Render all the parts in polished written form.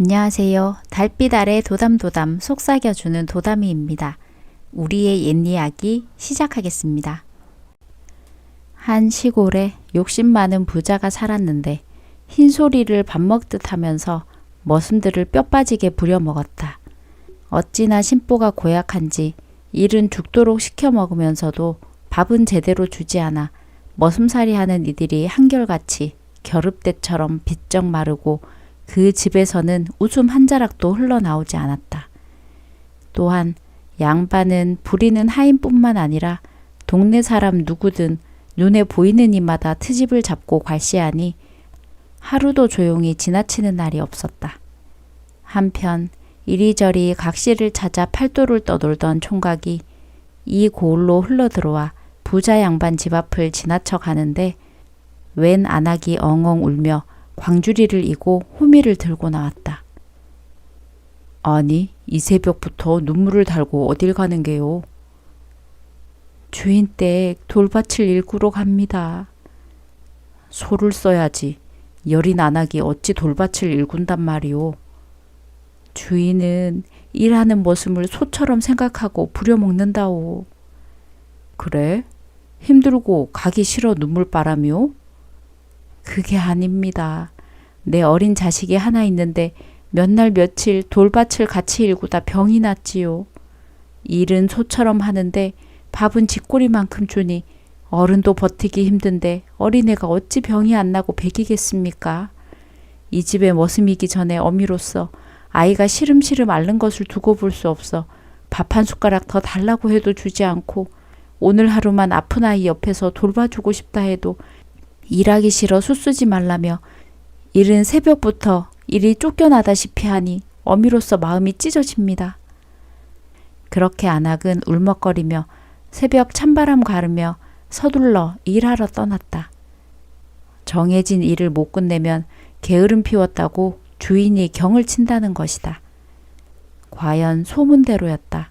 안녕하세요. 달빛 아래 도담도담 속삭여주는 도담이입니다. 우리의 옛 이야기 시작하겠습니다. 한 시골에 욕심 많은 부자가 살았는데 흰소리를 밥 먹듯 하면서 머슴들을 뼈 빠지게 부려먹었다. 어찌나 심보가 고약한지 일은 죽도록 시켜 먹으면서도 밥은 제대로 주지 않아 머슴살이 하는 이들이 한결같이 겨릅대처럼 비쩍 마르고 그 집에서는 웃음 한 자락도 흘러나오지 않았다. 또한 양반은 부리는 하인뿐만 아니라 동네 사람 누구든 눈에 보이는 이마다 트집을 잡고 괄시하니 하루도 조용히 지나치는 날이 없었다. 한편 이리저리 각시를 찾아 팔도를 떠돌던 총각이 이 고을로 흘러들어와 부자 양반 집 앞을 지나쳐 가는데 웬 안악이 엉엉 울며 광주리를 이고 호미를 들고 나왔다. 아니, 이 새벽부터 눈물을 달고 어딜 가는 게요? 주인댁 돌밭을 일구러 갑니다. 소를 써야지. 여린 안악이 어찌 돌밭을 일군단 말이오. 주인은 일하는 모습을 소처럼 생각하고 부려먹는다오. 그래? 힘들고 가기 싫어 눈물바람이오? 그게 아닙니다. 내 어린 자식이 하나 있는데 몇 날 며칠 돌밭을 같이 일구다 병이 났지요. 일은 소처럼 하는데 밥은 쥐꼬리만큼 주니 어른도 버티기 힘든데 어린애가 어찌 병이 안 나고 배기겠습니까? 이 집에 머슴이기 전에 어미로서 아이가 시름시름 앓는 것을 두고 볼 수 없어 밥 한 숟가락 더 달라고 해도 주지 않고 오늘 하루만 아픈 아이 옆에서 돌봐주고 싶다 해도 일하기 싫어 수쓰지 말라며 이른 새벽부터 일이 쫓겨나다시피 하니 어미로서 마음이 찢어집니다. 그렇게 안악은 울먹거리며 새벽 찬바람 가르며 서둘러 일하러 떠났다. 정해진 일을 못 끝내면 게으름 피웠다고 주인이 경을 친다는 것이다. 과연 소문대로였다.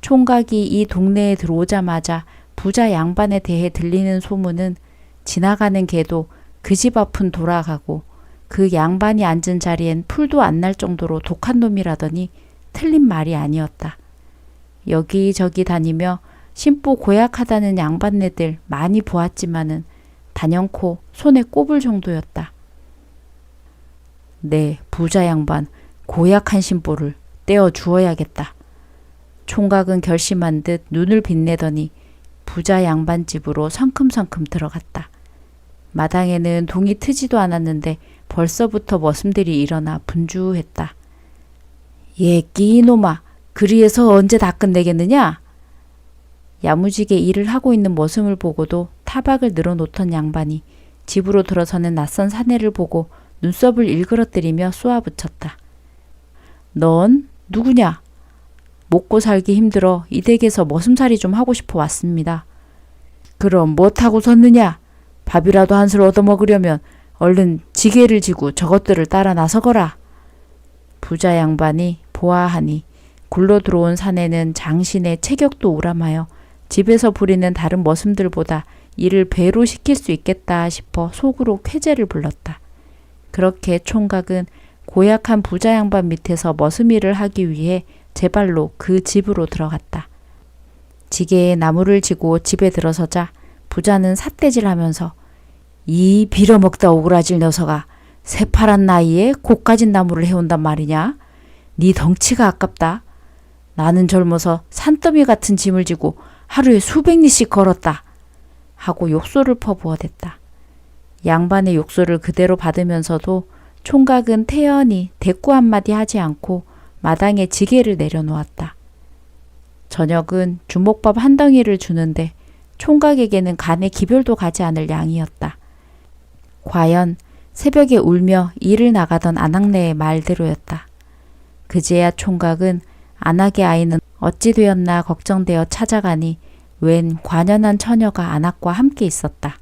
총각이 이 동네에 들어오자마자 부자 양반에 대해 들리는 소문은 지나가는 개도 그 집 앞은 돌아가고 그 양반이 앉은 자리엔 풀도 안 날 정도로 독한 놈이라더니 틀린 말이 아니었다. 여기저기 다니며 심보 고약하다는 양반네들 많이 보았지만은 단연코 손에 꼽을 정도였다. 네, 부자 양반 고약한 심보를 떼어 주어야겠다. 총각은 결심한 듯 눈을 빛내더니 부자 양반 집으로 성큼성큼 들어갔다. 마당에는 동이 트지도 않았는데 벌써부터 머슴들이 일어나 분주했다. 예끼 이놈아, 그리에서 언제 다 끝내겠느냐? 야무지게 일을 하고 있는 머슴을 보고도 타박을 늘어놓던 양반이 집으로 들어서는 낯선 사내를 보고 눈썹을 일그러뜨리며 쏘아붙였다. 넌 누구냐? 먹고 살기 힘들어 이 댁에서 머슴살이 좀 하고 싶어 왔습니다. 그럼 못하고 섰느냐? 밥이라도 한술 얻어먹으려면 얼른 지게를 지고 저것들을 따라 나서거라. 부자 양반이 보아하니 굴러 들어온 사내는 장신의 체격도 우람하여 집에서 부리는 다른 머슴들보다 일을 배로 시킬 수 있겠다 싶어 속으로 쾌재를 불렀다. 그렇게 총각은 고약한 부자 양반 밑에서 머슴 일을 하기 위해 제 발로 그 집으로 들어갔다. 지게에 나무를 지고 집에 들어서자 부자는 삿대질하면서 이 빌어먹다 오그라질 녀석아, 새파란 나이에 고까진 나무를 해온단 말이냐? 네 덩치가 아깝다. 나는 젊어서 산더미 같은 짐을 지고 하루에 수백 리씩 걸었다. 하고 욕설을 퍼부어댔다. 양반의 욕설을 그대로 받으면서도 총각은 태연히 대꾸 한마디 하지 않고 마당에 지게를 내려놓았다. 저녁은 주먹밥 한 덩이를 주는데 총각에게는 간에 기별도 가지 않을 양이었다. 과연 새벽에 울며 일을 나가던 안악네의 말대로였다. 그제야 총각은 안악의 아이는 어찌 되었나 걱정되어 찾아가니 웬 관연한 처녀가 안악과 함께 있었다.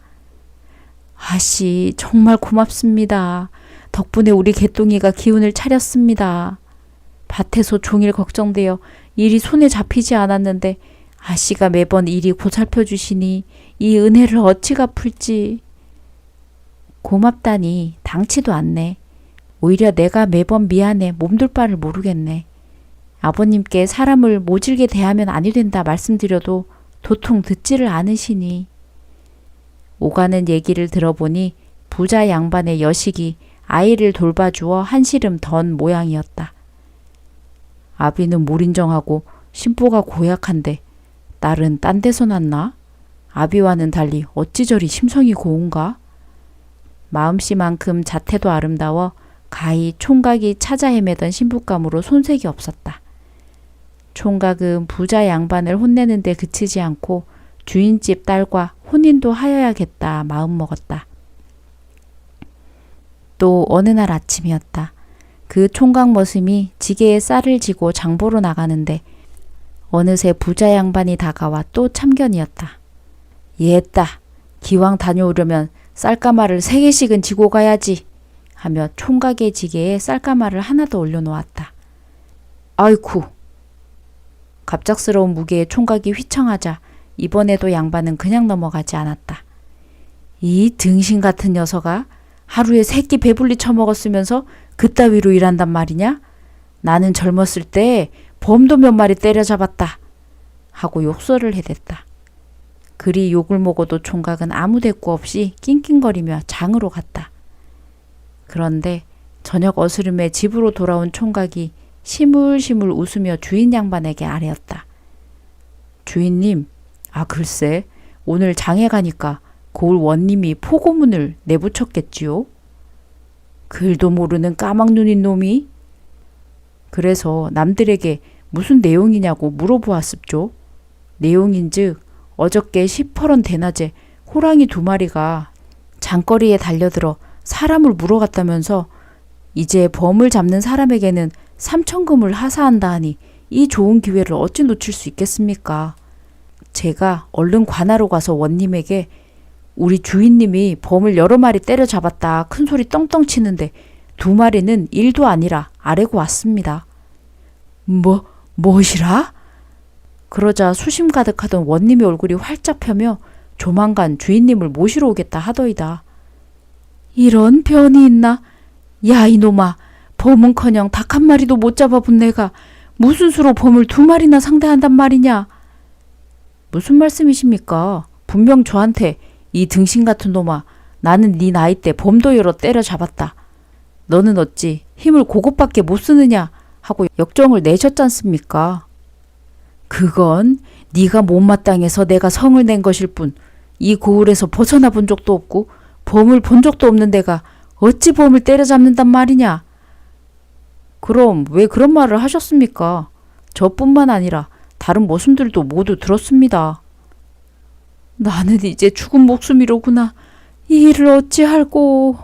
아씨, 정말 고맙습니다. 덕분에 우리 개똥이가 기운을 차렸습니다. 밭에서 종일 걱정되어 일이 손에 잡히지 않았는데 아씨가 매번 일이 보살펴 주시니 이 은혜를 어찌 갚을지. 고맙다니 당치도 않네. 오히려 내가 매번 미안해 몸둘 바를 모르겠네. 아버님께 사람을 모질게 대하면 아니 된다 말씀드려도 도통 듣지를 않으시니. 오가는 얘기를 들어보니 부자 양반의 여식이 아이를 돌봐주어 한시름 던 모양이었다. 아비는 몰인정하고 신보가 고약한데 딸은 딴 데서 났나? 아비와는 달리 어찌 저리 심성이 고운가? 마음씨만큼 자태도 아름다워 가히 총각이 찾아 헤매던 신부감으로 손색이 없었다. 총각은 부자 양반을 혼내는 데 그치지 않고 주인집 딸과 혼인도 하여야겠다 마음먹었다. 또 어느 날 아침이었다. 그 총각 머슴이 지게에 쌀을 지고 장보러 나가는데 어느새 부자 양반이 다가와 또 참견이었다. 옛다. 기왕 다녀오려면 쌀가마를 3개씩은 지고 가야지 하며 총각의 지게에 쌀가마를 하나 더 올려놓았다. 아이쿠. 갑작스러운 무게에 총각이 휘청하자 이번에도 양반은 그냥 넘어가지 않았다. 이 등신 같은 녀석아, 하루에 3끼 배불리 처먹었으면서 그따위로 일한단 말이냐? 나는 젊었을 때 범도 몇 마리 때려잡았다 하고 욕설을 해댔다. 그리 욕을 먹어도 총각은 아무 대꾸 없이 낑낑거리며 장으로 갔다. 그런데 저녁 어스름에 집으로 돌아온 총각이 시물시물 웃으며 주인 양반에게 아뢰었다. 주인님, 글쎄 오늘 장에 가니까 고을 원님이 포고문을 내붙였겠지요? 글도 모르는 까막눈인 놈이? 그래서 남들에게 무슨 내용이냐고 물어보았습죠. 내용인즉 어저께 시퍼런 대낮에 호랑이 2마리가 장거리에 달려들어 사람을 물어갔다면서 이제 범을 잡는 사람에게는 3천금을 하사한다 하니 이 좋은 기회를 어찌 놓칠 수 있겠습니까? 제가 얼른 관하로 가서 원님에게 우리 주인님이 범을 여러 마리 때려잡았다 큰 소리 떵떵 치는데 2마리는 1도 아니라 아래고 왔습니다. 뭐시라? 그러자 수심 가득하던 원님의 얼굴이 활짝 펴며 조만간 주인님을 모시러 오겠다 하더이다. 이런 변이 있나? 야 이놈아, 범은커녕 닭 1마리도 못 잡아본 내가 무슨 수로 범을 2마리나 상대한단 말이냐? 무슨 말씀이십니까? 분명 저한테 이 등신 같은 놈아, 나는 네 나이 때 범도 여러 때려잡았다. 너는 어찌 힘을 그것밖에 못 쓰느냐 하고 역정을 내셨잖습니까? 그건 네가 못마땅해서 내가 성을 낸 것일 뿐 이 고을에서 벗어나 본 적도 없고 범을 본 적도 없는 내가 어찌 범을 때려잡는단 말이냐? 그럼 왜 그런 말을 하셨습니까? 저뿐만 아니라 다른 모순들도 모두 들었습니다. 나는 이제 죽은 목숨이로구나. 이 일을 어찌할꼬.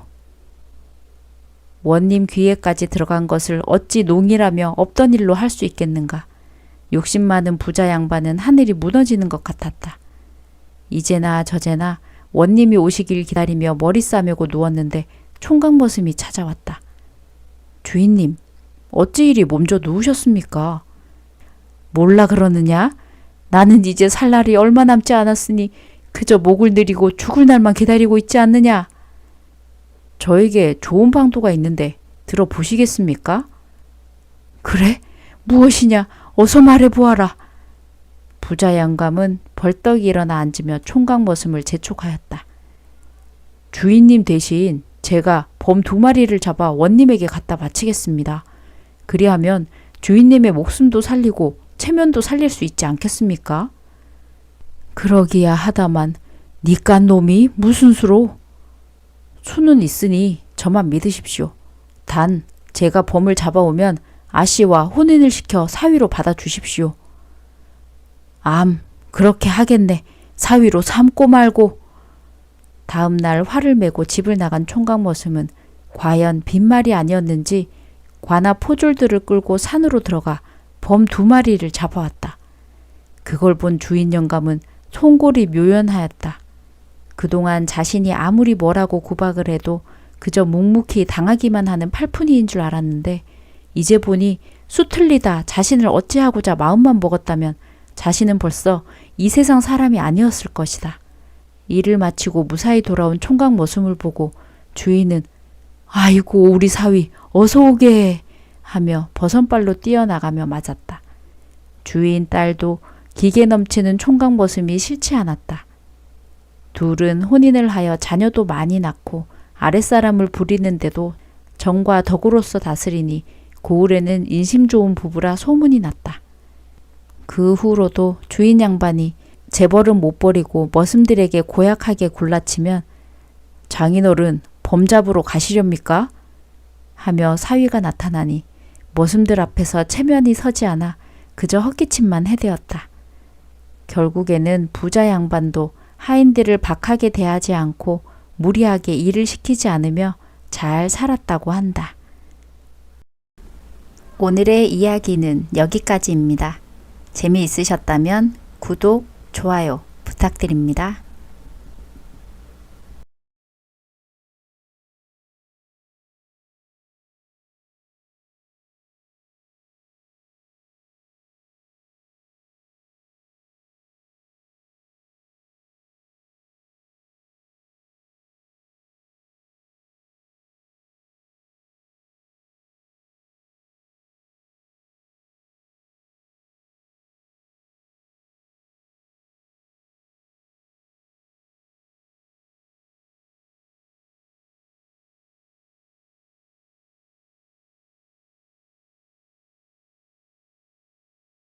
원님 귀에까지 들어간 것을 어찌 농이라며 없던 일로 할 수 있겠는가. 욕심 많은 부자 양반은 하늘이 무너지는 것 같았다. 이제나 저제나 원님이 오시길 기다리며 머리 싸매고 누웠는데 총각 머슴이 찾아왔다. 주인님, 어찌 이리 몸져 누우셨습니까? 몰라 그러느냐? 나는 이제 살 날이 얼마 남지 않았으니 그저 목을 내리고 죽을 날만 기다리고 있지 않느냐? 저에게 좋은 방도가 있는데 들어보시겠습니까? 그래? 무엇이냐? 어서 말해보아라. 부자 양감은 벌떡 일어나 앉으며 총각 머슴을 재촉하였다. 주인님 대신 제가 범 2마리를 잡아 원님에게 갖다 바치겠습니다. 그리하면 주인님의 목숨도 살리고 체면도 살릴 수 있지 않겠습니까? 그러기야 하다만 니깟 놈이 무슨 수로? 수는 있으니 저만 믿으십시오. 단 제가 범을 잡아오면 아씨와 혼인을 시켜 사위로 받아주십시오. 그렇게 하겠네. 사위로 삼고 말고. 다음 날 화를 메고 집을 나간 총각 머슴은 과연 빈말이 아니었는지 관아 포졸들을 끌고 산으로 들어가 범 2마리를 잡아왔다. 그걸 본 주인 영감은 송골이 묘연하였다. 그동안 자신이 아무리 뭐라고 구박을 해도 그저 묵묵히 당하기만 하는 팔푼이인 줄 알았는데 이제 보니 수틀리다 자신을 어찌하고자 마음만 먹었다면 자신은 벌써 이 세상 사람이 아니었을 것이다. 일을 마치고 무사히 돌아온 총각 머슴을 보고 주인은 아이고 우리 사위 어서 오게 하며 버선발로 뛰어나가며 맞았다. 주인 딸도 기계 넘치는 총각 모습이 싫지 않았다. 둘은 혼인을 하여 자녀도 많이 낳고 아랫사람을 부리는데도 정과 덕으로서 다스리니 고을에는 인심 좋은 부부라 소문이 났다. 그 후로도 주인 양반이 재벌은 못 버리고 머슴들에게 고약하게 굴라치면 장인어른 범잡으로 가시렵니까? 하며 사위가 나타나니 머슴들 앞에서 체면이 서지 않아 그저 헛기침만 해대었다. 결국에는 부자 양반도 하인들을 박하게 대하지 않고 무리하게 일을 시키지 않으며 잘 살았다고 한다. 오늘의 이야기는 여기까지입니다. 재미있으셨다면 구독, 좋아요 부탁드립니다.